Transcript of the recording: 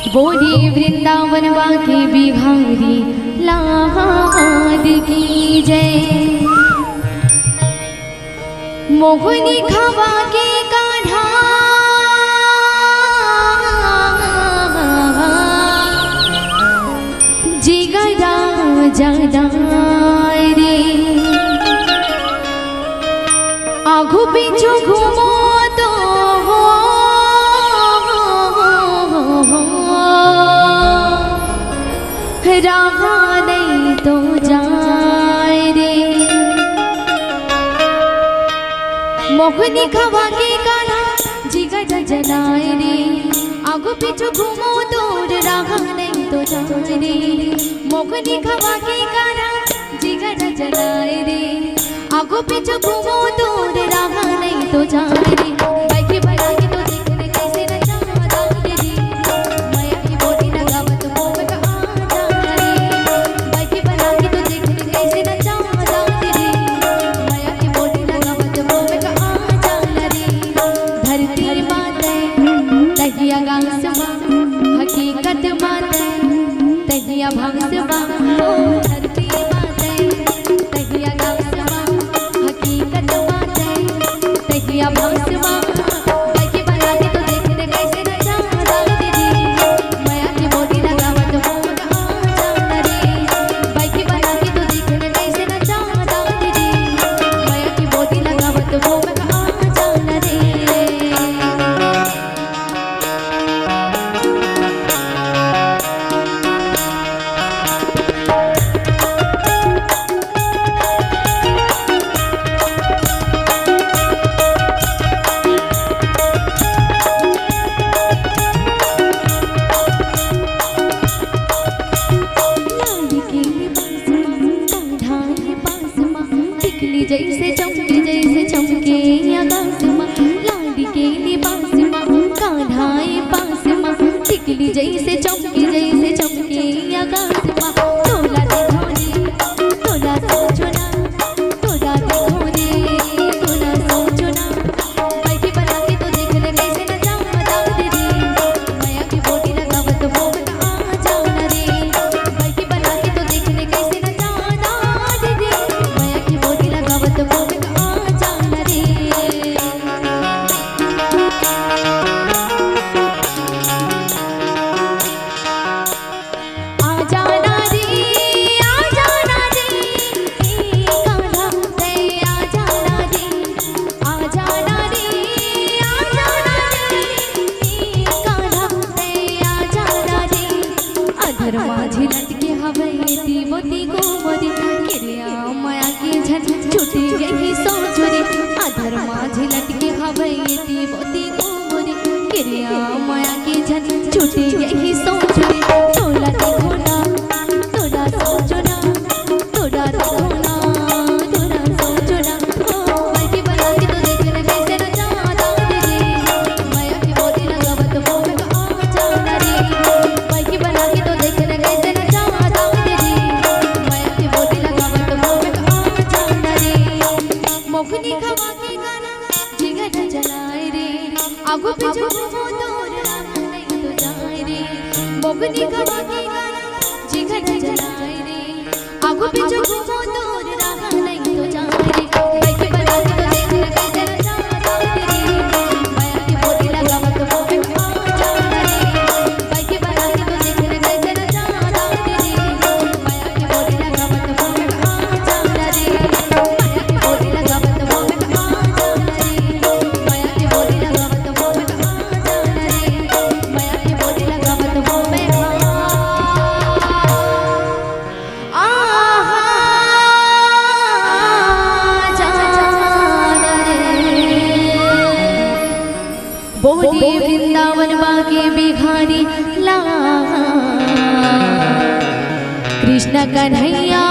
बोले वृंदावन बाके बिहारी लाड की जय। मोहनी खवा के कान्हा जिगरा जदा रे। आगू पीछू घूमो तो रहा नहीं तो जाए रे। मोहनी खवा के कान्हा जिगर जलाए रे। आगू पीछू घूमो दूर रहा नहीं तो जाए रे। मोहनी खवा के कान्हा जिगर जलाए रे। आगू पीछू घूमो दूर रहा नहीं तो जाए रे। बाइक बना के तो देखने कैसे नचा रे। माया की बोली लगावत मोह का हकीकत माते तहिया भंसवा धरती माते तहिया गाँसवा हकीकत माते तहिया भंसवा। बाइक बना के तो देखने कैसे नचा दीदी। माया की बोली लगावत मोह का रे। बाइक बना के तो देखने कैसे नचा दीदी। माया की बोली लगावत मोह का रे। जैसे चमके आकाशमा लाडी के लिबास माँ कान्हाए पास माँ टिकली जैसे चमके आकाशमा। तोला देखो रे तोला सोचो ना तोला देखो रे तोला सोचो ना। बाइक बना के तो देखने कैसे न जाऊँ रे। माया की बोटी लगावत मोह का जाऊँ रे। बाइक बना के तो देखने कैसे न जाऊँ रे। माया की बोटी लगावत मोह का जाऊँ रे। आ जाना रे कान्हा ते आ जाना रे। आ जाना रे कान्हा ते आ जाना रे। अधर माझी लटके हवैती मोती गोमरी किरिया माया की झन छुटी यही सोच रे। अधर माझी लटके हवैती मोती गोमरी किरिया माया की झन छुटी यही सोच रे। तोला देखो ना तोला सोचो ना तोला देखो ना तोला सोचो ना। बाइक बना के तो देखने कैसे न जाता रे। माया की बोली लगावत मोह का जाना रे। बाइक बना के तो देखने कैसे न जाता रे। माया की बोली लगावत मोह का जाना रे। मोहनी खवा के गाना जिगर जलाए रे। आगू पीछू घूमो दूर रहा नहीं तो जाए रे। मोहनी खवा के गाना जिगर जलाए रे। आगू पीछू घूमो दूर रहा नहीं तो जाए रे। बाइक बना के तो देखने कैसे न जाता रे। माया की बोली लगावत मोह का जाना रे। बाइक बना के तो देखने कैसे न जाता रे। माया की बोली लगावत मोह का जाना रे। माया की बोली लगावत मोह का जाना रे। माया की बोली लगावत मोह का जाना रे। माया की बोली लगावत मोह में बोले वृंदावन बाके बिहारी लाल कृष्ण कन्हैया